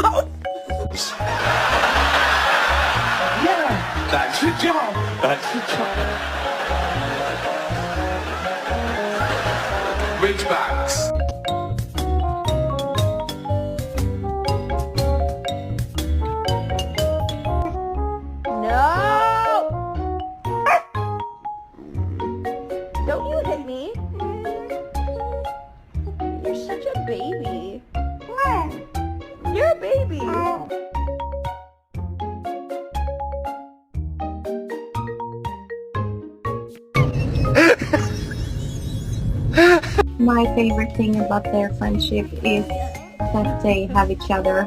Yeah, that's your job. That's your job. Ridgebacks. No! Don't you hit me. You're such a baby. You're a baby. My favorite thing about their friendship is that they have each other